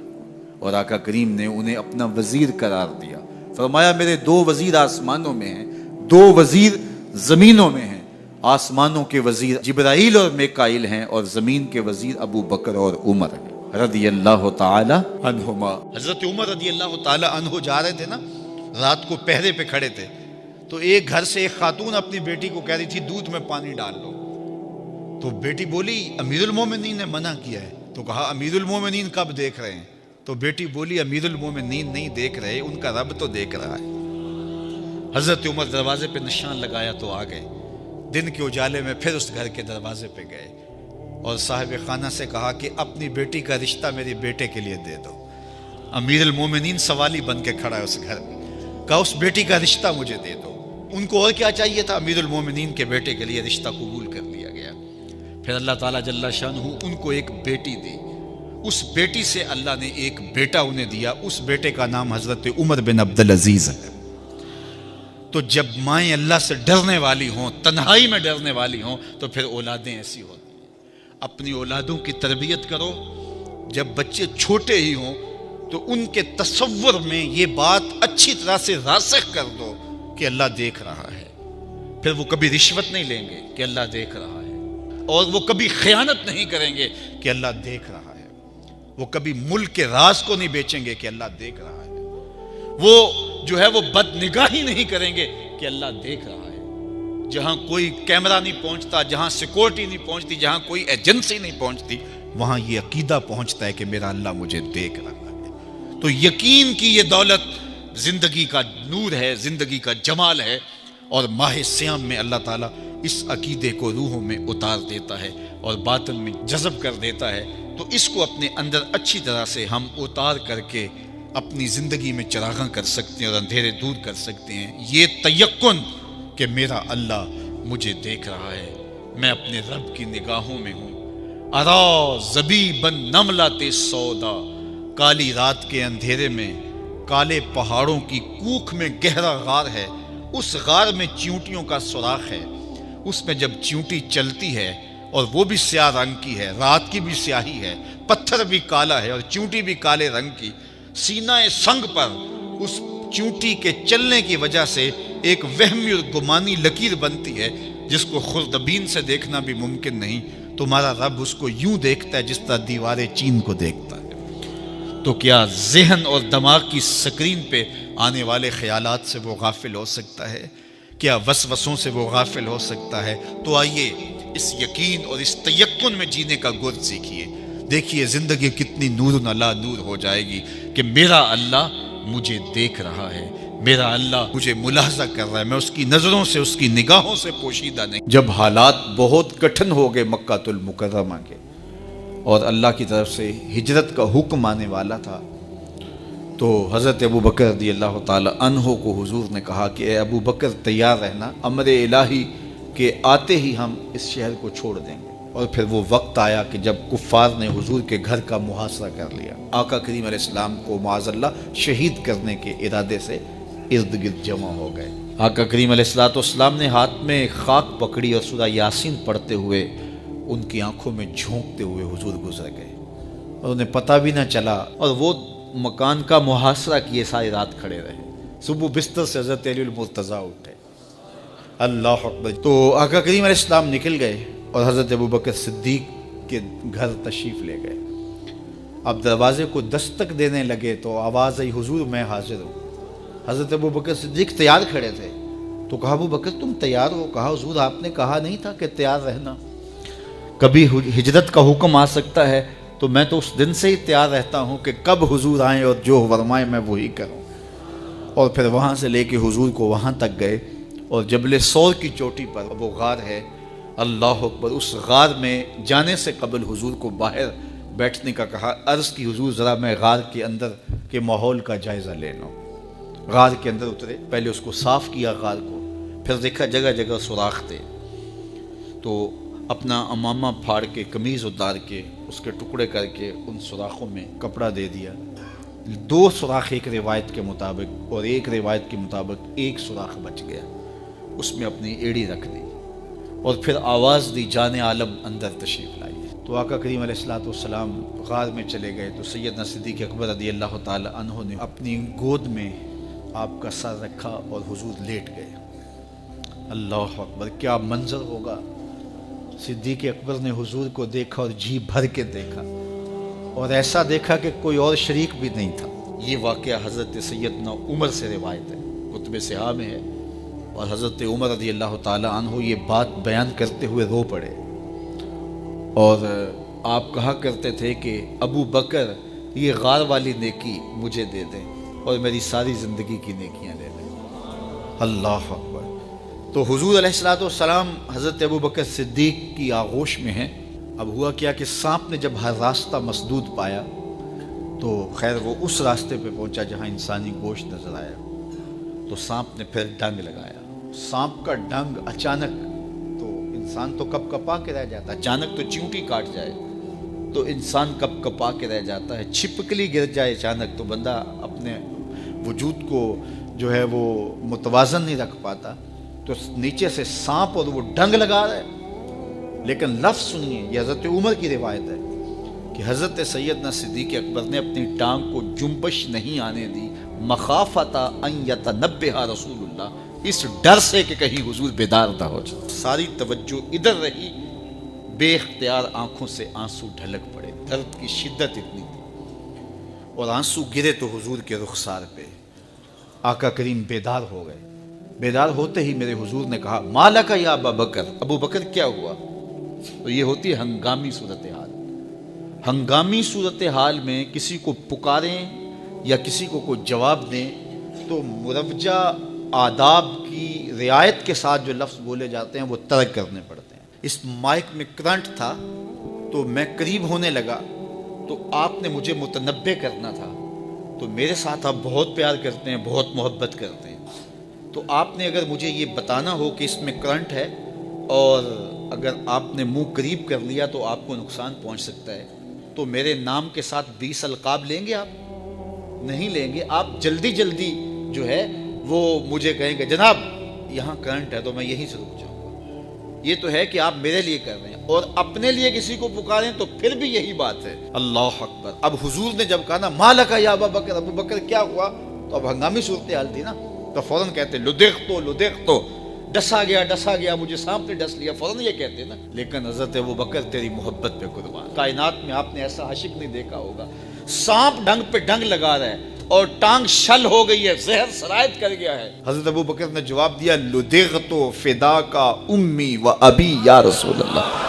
اور آقا کریم نے انہیں اپنا وزیر قرار دیا، فرمایا میرے 2 وزیر آسمانوں میں ہیں، 2 وزیر زمینوں میں ہیں، آسمانوں کے وزیر جبرائیل اور میکائیل ہیں، اور زمین کے وزیر ابو بکر اور عمر ہیں رضی اللہ تعالی عنہما۔ حضرت عمر رضی اللہ تعالی عنہ جا رہے تھے نا، رات کو پہرے پہ کھڑے تھے، تو ایک گھر سے ایک خاتون اپنی بیٹی کو کہہ رہی تھی دودھ میں پانی ڈال لو، تو بیٹی بولی امیر المومنین نے منع کیا ہے، تو کہا امیر المومنین کب دیکھ رہے ہیں؟ تو بیٹی بولی امیر المومنین نہیں دیکھ رہے، ان کا رب تو دیکھ رہا ہے۔ حضرت عمر دروازے پہ نشان لگایا تو آ گئے، دن کے اجالے میں پھر اس گھر کے دروازے پہ گئے اور صاحب خانہ سے کہا کہ اپنی بیٹی کا رشتہ میرے بیٹے کے لیے دے دو۔ امیر المومنین سوالی بن کے کھڑا ہے اس گھر میں، کہا اس بیٹی کا رشتہ مجھے دے دو۔ ان کو اور کیا چاہیے تھا؟ امیر المومنین کے بیٹے کے لیے رشتہ قبول کر لیا گیا۔ پھر اللہ تعالیٰ جل شانہ ان کو ایک بیٹی دی، اس بیٹی سے اللہ نے ایک بیٹا انہیں دیا، اس بیٹے کا نام حضرت عمر بن عبدالعزیز ہے۔ تو جب مائیں اللہ سے ڈرنے والی ہوں، تنہائی میں ڈرنے والی ہوں، تو پھر اولادیں ایسی ہوتی ہیں۔ اپنی اولادوں کی تربیت کرو، جب بچے چھوٹے ہی ہوں تو ان کے تصور میں یہ بات اچھی طرح سے راسخ کر دو کہ اللہ دیکھ رہا ہے، پھر وہ کبھی رشوت نہیں لیں گے کہ اللہ دیکھ رہا ہے، اور وہ کبھی خیانت نہیں کریں گے کہ اللہ دیکھ رہا ہے، وہ کبھی ملک کے راز کو نہیں بیچیں گے کہ اللہ دیکھ رہا ہے، وہ جو ہے وہ بد نگاہی نہیں کریں گے کہ اللہ دیکھ رہا ہے۔ جہاں کوئی کیمرہ نہیں پہنچتا، جہاں سیکورٹی نہیں پہنچتی، جہاں کوئی ایجنسی نہیں پہنچتی، وہاں یہ عقیدہ پہنچتا ہے کہ میرا اللہ مجھے دیکھ رہا ہے۔ تو یقین کی یہ دولت زندگی کا نور ہے، زندگی کا جمال ہے، اور ماہ سیام میں اللہ تعالیٰ اس عقیدے کو روحوں میں اتار دیتا ہے اور باطن میں جذب کر دیتا ہے۔ تو اس کو اپنے اندر اچھی طرح سے ہم اتار کر کے اپنی زندگی میں چراغاں کر سکتے ہیں اور اندھیرے دور کر سکتے ہیں۔ یہ تیقن کہ میرا اللہ مجھے دیکھ رہا ہے، میں اپنے رب کی نگاہوں میں ہوں۔ ارا زبیباً نملۃ سودا، کالی رات کے اندھیرے میں کالے پہاڑوں کی کوکھ میں گہرا غار ہے، اس غار میں چیونٹیوں کا سوراخ ہے، اس میں جب چیونٹی چلتی ہے اور وہ بھی سیاہ رنگ کی ہے، رات کی بھی سیاہی ہے، پتھر بھی کالا ہے اور چیونٹی بھی کالے رنگ کی، سینہ سنگ پر اس چیونٹی کے چلنے کی وجہ سے ایک وہمی اور گمانی لکیر بنتی ہے جس کو خوردبین سے دیکھنا بھی ممکن نہیں۔ تمہارا رب اس کو یوں دیکھتا ہے جس طرح دیواریں چین کو دیکھتا ہے۔ تو کیا ذہن اور دماغ کی سکرین پہ آنے والے خیالات سے وہ غافل ہو سکتا ہے؟ کیا وسوسوں سے وہ غافل ہو سکتا ہے؟ تو آئیے اس یقین اور اس تیقن میں جینے کا گر سیکھیے. دیکھیے زندگی کتنی نور علی نور ہو جائے گی کہ میرا اللہ مجھے دیکھ رہا ہے، میرا اللہ مجھے ملاحظہ کر رہا ہے، میں اس کی نظروں سے، اس کی نگاہوں سے پوشیدہ نہیں. جب حالات بہت کٹھن ہو گئے مکہ المکرمہ کے اور اللہ کی طرف سے ہجرت کا حکم آنے والا تھا، تو حضرت ابو بکر رضی اللہ تعالی عنہ کو حضور نے کہا کہ اے ابو بکر تیار رہنا، امر الہی کے آتے ہی ہم اس شہر کو چھوڑ دیں گے. اور پھر وہ وقت آیا کہ جب کفار نے حضور کے گھر کا محاصرہ کر لیا. آقا کریم علیہ السلام کو معاذ اللہ شہید کرنے کے ارادے سے ارد گرد جمع ہو گئے. آقا کریم علیہ السلام نے ہاتھ میں خاک پکڑی اور سورہ یاسین پڑھتے ہوئے ان کی آنکھوں میں جھونکتے ہوئے حضور گزر گئے اور انہیں پتہ بھی نہ چلا، اور وہ مکان کا محاصرہ کیے ساری رات کھڑے رہے. صبح بستر سے حضرت علی المرتضیٰ اٹھے. اللہ اکبر. تو آقا کریم علیہ السلام نکل گئے اور حضرت ابو بکر صدیق کے گھر تشریف لے گئے. اب دروازے کو دستک دینے لگے تو آواز آئی، حضور میں حاضر ہوں. حضرت ابو بکر صدیق تیار کھڑے تھے. تو کہا ابو بکر تم تیار ہو؟ کہا حضور آپ نے کہا نہیں تھا کہ تیار رہنا؟ کبھی ہجرت کا حکم آ سکتا ہے تو میں تو اس دن سے ہی تیار رہتا ہوں کہ کب حضور آئیں اور جو فرمائیں میں وہی کروں. اور پھر وہاں سے لے کے حضور کو وہاں تک گئے اور جبل سور کی چوٹی پر وہ غار ہے، اللہ اکبر، اس غار میں جانے سے قبل حضور کو باہر بیٹھنے کا کہا. عرض کی حضور ذرا میں غار کے اندر کے ماحول کا جائزہ لے لوں. غار کے اندر اترے، پہلے اس کو صاف کیا غار کو، پھر دیکھا جگہ جگہ سوراخ تھے. تو اپنا امامہ پھاڑ کے، قمیض اتار کے، اس کے ٹکڑے کر کے ان سوراخوں میں کپڑا دے دیا. 2 سوراخ ایک روایت کے مطابق اور ایک روایت کے مطابق 1 سوراخ بچ گیا، اس میں اپنی ایڑی رکھ دی اور پھر آواز دی جان عالم اندر تشریف لائیے. تو آقا کریم علیہ السلام غار میں چلے گئے تو سیدنا صدیق اکبر رضی اللہ تعالی عنہ نے اپنی گود میں آپ کا سر رکھا اور حضور لیٹ گئے. اللہ اکبر، کیا منظر ہوگا. صدیق اکبر نے حضور کو دیکھا اور جی بھر کے دیکھا اور ایسا دیکھا کہ کوئی اور شریک بھی نہیں تھا. یہ واقعہ حضرت سیدنا عمر سے روایت ہے، کتب صحاح میں ہے. اور حضرت عمر رضی اللہ تعالی عنہ یہ بات بیان کرتے ہوئے رو پڑے اور آپ کہا کرتے تھے کہ ابو بکر یہ غار والی نیکی مجھے دے دیں اور میری ساری زندگی کی نیکیاں دے دیں. اللہ اکبر. تو حضور علیہ السلام حضرت ابو بکر صدیق کی آغوش میں ہیں. اب ہوا کیا کہ سانپ نے جب ہر راستہ مسدود پایا تو خیر وہ اس راستے پہ پہنچا جہاں انسانی گوشت نظر آیا. تو سانپ نے پھر ڈنگ لگایا. سانپ کا ڈنگ اچانک، تو انسان تو کپ کپا کے رہ جاتا ہے. اچانک تو چیونٹی کاٹ جائے تو انسان کپ کپا کے رہ جاتا ہے. چھپکلی گر جائے اچانک تو بندہ اپنے وجود کو جو ہے وہ متوازن نہیں رکھ پاتا. تو نیچے سے سانپ اور وہ ڈنگ لگا رہا ہے. لیکن لفظ سنیے، یہ حضرت عمر کی روایت ہے کہ حضرت سیدنا صدیق اکبر نے اپنی ٹانگ کو جنبش نہیں آنے دی، مخافت ان یتنبہ رسول اللہ، اس ڈر سے کہ کہیں حضور بیدار نہ ہو جائے. ساری توجہ ادھر رہی، بے اختیار آنکھوں سے آنسو ڈھلک پڑے. درد کی شدت اتنی تھی اور آنسو گرے تو حضور کے رخسار پہ. آقا کریم بیدار ہو گئے. بیدار ہوتے ہی میرے حضور نے کہا مالک یا ابا بکر، ابو بکر کیا ہوا؟ تو یہ ہوتی ہے ہنگامی صورتحال. ہنگامی صورتحال میں کسی کو پکاریں یا کسی کو کوئی جواب دیں تو مروجہ آداب کی رعایت کے ساتھ جو لفظ بولے جاتے ہیں وہ ترک کرنے پڑتے ہیں. اس مائک میں کرنٹ تھا تو میں قریب ہونے لگا تو آپ نے مجھے متنبہ کرنا تھا. تو میرے ساتھ آپ بہت پیار کرتے ہیں، بہت محبت کرتے ہیں، تو آپ نے اگر مجھے یہ بتانا ہو کہ اس میں کرنٹ ہے اور اگر آپ نے منہ قریب کر لیا تو آپ کو نقصان پہنچ سکتا ہے، تو میرے نام کے ساتھ 20 القاب لیں گے؟ آپ نہیں لیں گے. آپ جلدی جلدی جو ہے وہ مجھے کہیں گے جناب یہاں کرنٹ ہے تو میں یہیں سے رک جاؤں گا. یہ تو ہے کہ آپ میرے لیے کر رہے ہیں اور اپنے لیے کسی کو پکاریں تو پھر بھی یہی بات ہے. اللہ اکبر. اب حضور نے جب کہا نا مالک یا ابا بکر، ابو بکر کیا ہوا، تو اب ہنگامی صورتحال تھی نا، تو فوراً کہتے لدغتو لدغتو، ڈسا گیا مجھے سانپ نے ڈس لیا، فوراً یہ کہتے نا. لیکن حضرت ابوبکر تیری محبت پہ قربان، کائنات میں آپ نے ایسا عاشق نہیں دیکھا ہوگا. سانپ ڈنگ پہ ڈنگ لگا رہا ہے اور ٹانگ شل ہو گئی ہے، زہر سرایت کر گیا ہے. حضرت ابوبکر نے جواب دیا لدغت فداک امی و ابی یا رسول اللہ،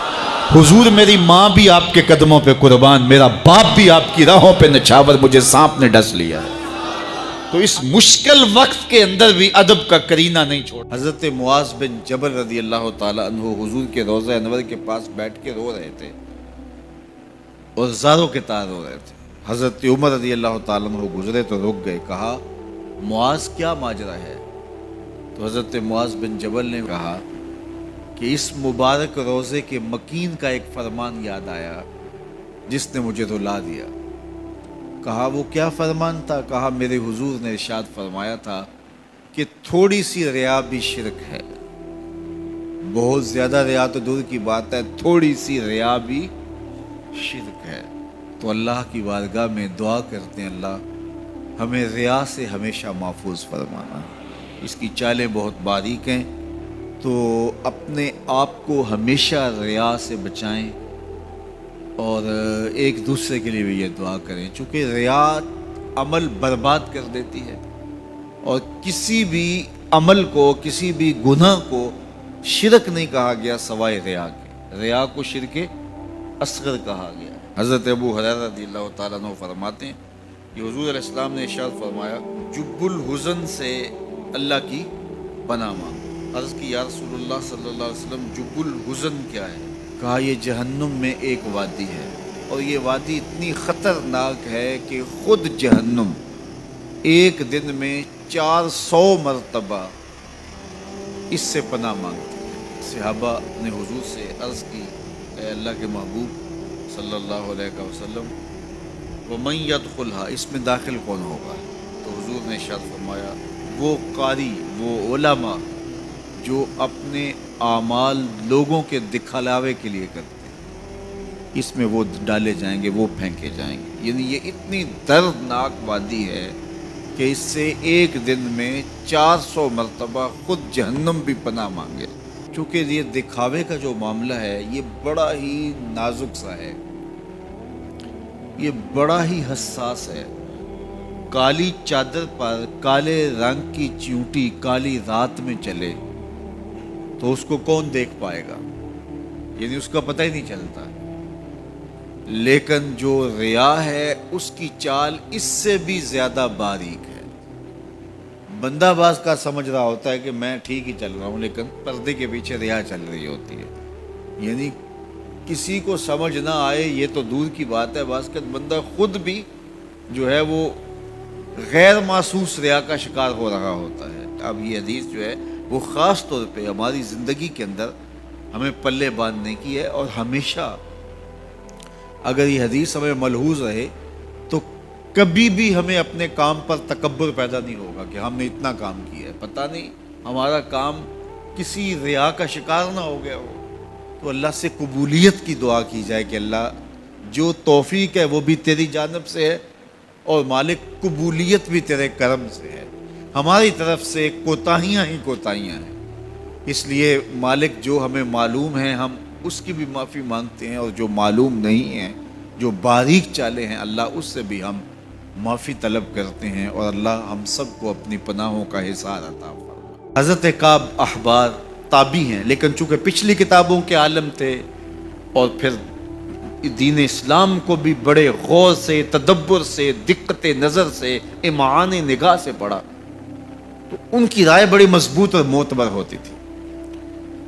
حضور میری ماں بھی آپ کے قدموں پہ قربان، میرا باپ بھی آپ کی راہوں پہ نچھاور، مجھے سانپ نے ڈس لیا ہے. تو اس مشکل وقت کے اندر بھی ادب کا کرینہ نہیں چھوڑ. حضرت معاذ بن جبل رضی اللہ تعالی عنہ حضور کے روضہ انور کے پاس بیٹھ کے رو رہے تھے اور زاروں کے تار رو رہے تھے. حضرت عمر رضی اللہ تعالیٰ عنہ گزرے تو رک گئے، کہا معاذ کیا ماجرا ہے؟ تو حضرت معاذ بن جبل نے کہا کہ اس مبارک روزے کے مکین کا ایک فرمان یاد آیا جس نے مجھے رلا دیا. کہا وہ کیا فرمان تھا؟ کہا میرے حضور نے ارشاد فرمایا تھا کہ تھوڑی سی ریا بھی شرک ہے. بہت زیادہ ریا تو دور کی بات ہے، تھوڑی سی ریا بھی شرک ہے. تو اللہ کی بارگاہ میں دعا کرتے ہیں اللہ ہمیں ریا سے ہمیشہ محفوظ فرمانا. اس کی چالیں بہت باریک ہیں، تو اپنے آپ کو ہمیشہ ریا سے بچائیں اور ایک دوسرے کے لیے بھی یہ دعا کریں، چونکہ ریا عمل برباد کر دیتی ہے اور کسی بھی عمل کو، کسی بھی گناہ کو شرک نہیں کہا گیا سوائے ریا کے. ریا کو شرک اصغر کہا گیا. حضرت ابو ہریرہ رضی اللہ تعالیٰ عنہ فرماتے ہیں کہ حضور علیہ السلام نے ارشاد فرمایا جب الحزن سے اللہ کی پناہ مانگو. عرض کی یا رسول اللہ صلی اللہ علیہ وسلم جب الحزن کیا ہے؟ کہا یہ جہنم میں ایک وادی ہے اور یہ وادی اتنی خطرناک ہے کہ خود جہنم ایک دن میں 400 مرتبہ اس سے پناہ مانگتی ہے. صحابہ نے حضور سے عرض کی اے اللہ کے محبوب صلی اللہ علیہ وسلم ومن يدخلها، اس میں داخل کون ہوگا؟ تو حضور نے ارشاد فرمایا وہ قاری، وہ علماء جو اپنے اعمال لوگوں کے دکھلاوے کے لیے کرتے ہیں، اس میں وہ ڈالے جائیں گے، وہ پھینکے جائیں گے. یعنی یہ اتنی دردناک وادی ہے کہ اس سے ایک دن میں 400 مرتبہ خود جہنم بھی پناہ مانگے. چونکہ یہ دکھاوے کا جو معاملہ ہے یہ بڑا ہی نازک سا ہے، یہ بڑا ہی حساس ہے. کالی چادر پر کالے رنگ کی چیونٹی کالی رات میں چلے تو اس کو کون دیکھ پائے گا؟ یعنی اس کا پتہ ہی نہیں چلتا. لیکن جو ریا ہے اس کی چال اس سے بھی زیادہ باریک ہے. بندہ باز کا سمجھ رہا ہوتا ہے کہ میں ٹھیک ہی چل رہا ہوں، لیکن پردے کے پیچھے ریا چل رہی ہوتی ہے. یعنی کسی کو سمجھ نہ آئے یہ تو دور کی بات ہے، بعض کا بندہ خود بھی جو ہے وہ غیر محسوس ریا کا شکار ہو رہا ہوتا ہے. اب یہ حدیث جو ہے وہ خاص طور پہ ہماری زندگی کے اندر ہمیں پلے باندھنے کی ہے، اور ہمیشہ اگر یہ حدیث ہمیں ملحوظ رہے تو کبھی بھی ہمیں اپنے کام پر تکبر پیدا نہیں ہوگا کہ ہم نے اتنا کام کیا ہے، پتہ نہیں ہمارا کام کسی ریا کا شکار نہ ہو گیا ہو. تو اللہ سے قبولیت کی دعا کی جائے کہ اللہ جو توفیق ہے وہ بھی تیری جانب سے ہے اور مالک قبولیت بھی تیرے کرم سے ہے. ہماری طرف سے کوتاہیاں ہی کوتاہیاں ہیں، اس لیے مالک جو ہمیں معلوم ہیں ہم اس کی بھی معافی مانگتے ہیں، اور جو معلوم نہیں ہیں، جو باریک چالیں ہیں، اللہ اس سے بھی ہم معافی طلب کرتے ہیں، اور اللہ ہم سب کو اپنی پناہوں کا حصار عطا فرمائے. حضرت کعب احبار تابعی ہیں، لیکن چونکہ پچھلی کتابوں کے عالم تھے اور پھر دین اسلام کو بھی بڑے غور سے، تدبر سے، دقت نظر سے، امعان نگاہ سے پڑھا، تو ان کی رائے بڑی مضبوط اور معتبر ہوتی تھی.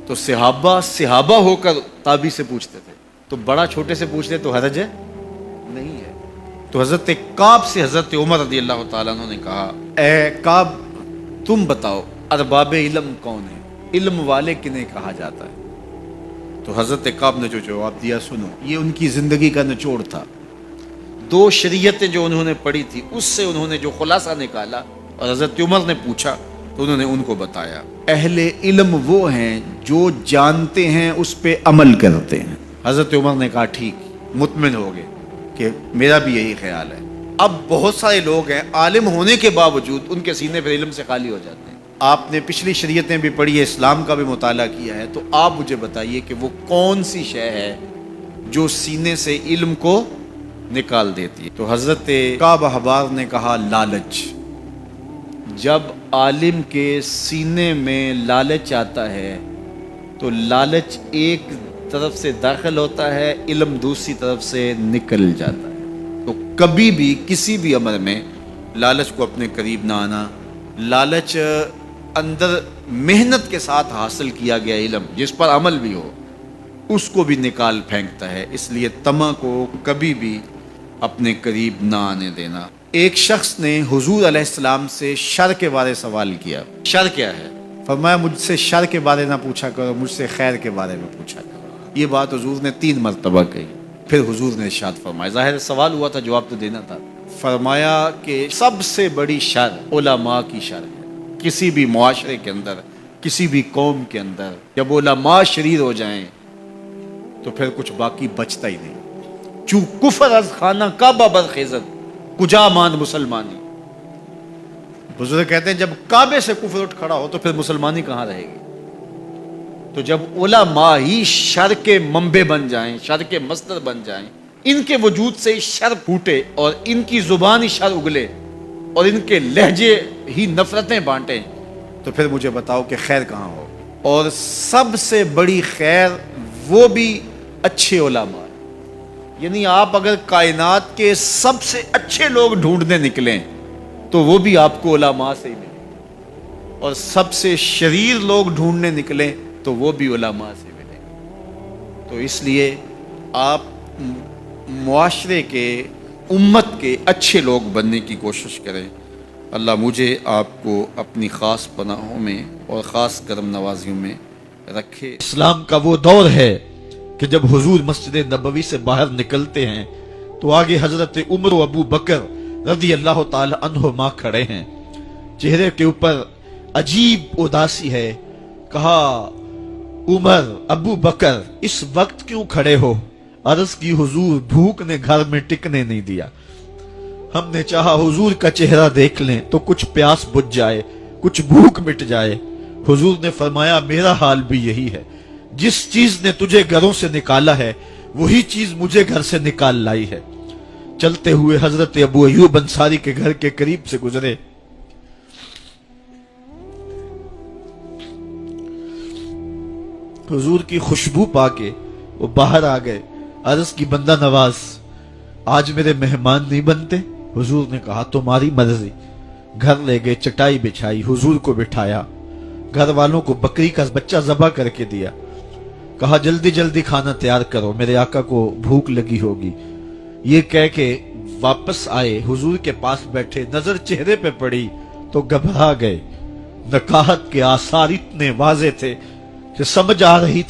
تو صحابہ ہو کر تابعی سے پوچھتے تھے، تو بڑا چھوٹے سے پوچھتے تو حرج ہے نہیں ہے. تو حضرت کعب سے حضرت عمر رضی اللہ تعالیٰ عنہ نے کہا اے کعب تم بتاؤ ارباب علم کون ہیں، علم والے کنہیں کہا جاتا ہے؟ تو حضرت کعب نے جو جواب دیا سنو، یہ ان کی زندگی کا نچوڑ تھا. 2 شریعتیں جو انہوں نے پڑھی تھی اس سے انہوں نے جو خلاصہ نکالا، اور حضرت عمر نے پوچھا تو انہوں نے ان کو بتایا اہل علم وہ ہیں جو جانتے ہیں اس پہ عمل کرتے ہیں. حضرت عمر نے کہا ٹھیک، مطمئن ہو گئے کہ میرا بھی یہی خیال ہے. اب بہت سارے لوگ ہیں عالم ہونے کے باوجود ان کے سینے پہ علم سے خالی ہو جاتے ہیں. آپ نے پچھلی شریعتیں بھی پڑھی ہے، اسلام کا بھی مطالعہ کیا ہے، تو آپ مجھے بتائیے کہ وہ کون سی شے ہے جو سینے سے علم کو نکال دیتی ہے؟ تو حضرت کعب احبار نے کہا لالچ۔ جب عالم کے سینے میں لالچ آتا ہے تو لالچ ایک طرف سے داخل ہوتا ہے، علم دوسری طرف سے نکل جاتا ہے۔ تو کبھی بھی کسی بھی امر میں لالچ کو اپنے قریب نہ آنا۔ لالچ اندر محنت کے ساتھ حاصل کیا گیا علم جس پر عمل بھی ہو اس کو بھی نکال پھینکتا ہے، اس لیے طمع کو کبھی بھی اپنے قریب نہ آنے دینا۔ ایک شخص نے حضور علیہ السلام سے شر کے بارے سوال کیا، شر کیا ہے؟ فرمایا مجھ سے شر کے بارے نہ پوچھا کرو، مجھ سے خیر کے بارے میں پوچھا کرو۔ یہ بات حضور نے 3 مرتبہ کہی۔ پھر حضور نے ارشاد فرمایا، ظاہر سوال ہوا تھا، جواب تو دینا تھا، فرمایا کہ سب سے بڑی شر علماء کی شر ہے۔ کسی بھی معاشرے کے اندر، کسی بھی قوم کے اندر جب علماء شریر ہو جائیں تو پھر کچھ باقی بچتا ہی نہیں۔ چوں کفر از خانہ کعبہ برخیزد کجا ماند مسلمانی۔ بزرگ کہتے ہیں جب کعبے سے کفر اٹھ کھڑا ہو تو پھر مسلمانی کہاں رہے گی؟ تو جب علماء ہی شر کے منبع بن جائیں، شر کے مصدر بن جائیں، ان کے وجود سے شر پھوٹے اور ان کی زبان ہی شر اگلے اور ان کے لہجے ہی نفرتیں بانٹیں، تو پھر مجھے بتاؤ کہ خیر کہاں ہو؟ اور سب سے بڑی خیر وہ بھی اچھے علماء، یعنی آپ اگر کائنات کے سب سے اچھے لوگ ڈھونڈنے نکلیں تو وہ بھی آپ کو علماء سے ہی ملیں، اور سب سے شریر لوگ ڈھونڈنے نکلیں تو وہ بھی علماء سے ملیں۔ تو اس لیے آپ معاشرے کے، امت کے اچھے لوگ بننے کی کوشش کریں۔ اللہ مجھے آپ کو اپنی خاص پناہوں میں اور خاص کرم نوازیوں میں رکھے۔ اسلام کا وہ دور ہے کہ جب حضور مسجد نبوی سے باہر نکلتے ہیں تو آگے حضرت عمر و ابو بکر رضی اللہ تعالی عنہما کھڑے ہیں، چہرے کے اوپر عجیب اداسی ہے۔ کہا عمر، ابو بکر اس وقت کیوں کھڑے ہو؟ عرض کی حضور بھوک نے گھر میں ٹکنے نہیں دیا، ہم نے چاہا حضور کا چہرہ دیکھ لیں تو کچھ پیاس بجھ جائے، کچھ بھوک مٹ جائے۔ حضور نے فرمایا میرا حال بھی یہی ہے، جس چیز نے تجھے گھروں سے نکالا ہے وہی چیز مجھے گھر سے نکال لائی ہے۔ چلتے ہوئے حضرت ابو ایوب انصاری کے گھر کے قریب سے گزرے، حضور کی خوشبو پا کے وہ باہر آ گئے۔ عرض کی بندہ نواز آج میرے مہمان نہیں بنتے؟ حضور نے کہا تمہاری مرضی۔ گھر لے گئے، چٹائی بچھائی، حضور کو بٹھایا، گھر والوں کو بکری کا بچہ ذبح کر کے دیا، کہا جلدی جلدی کھانا تیار کرو، میرے آقا کو بھوک لگی ہوگی۔ یہ کہہ کے واپس آئے، حضور کے پاس بیٹھے، نظر چہرے پہ پڑی تو گھبرا گئے۔ نکاحت کے آثار اتنے واضح تھے کہ سمجھ آ رہی تھی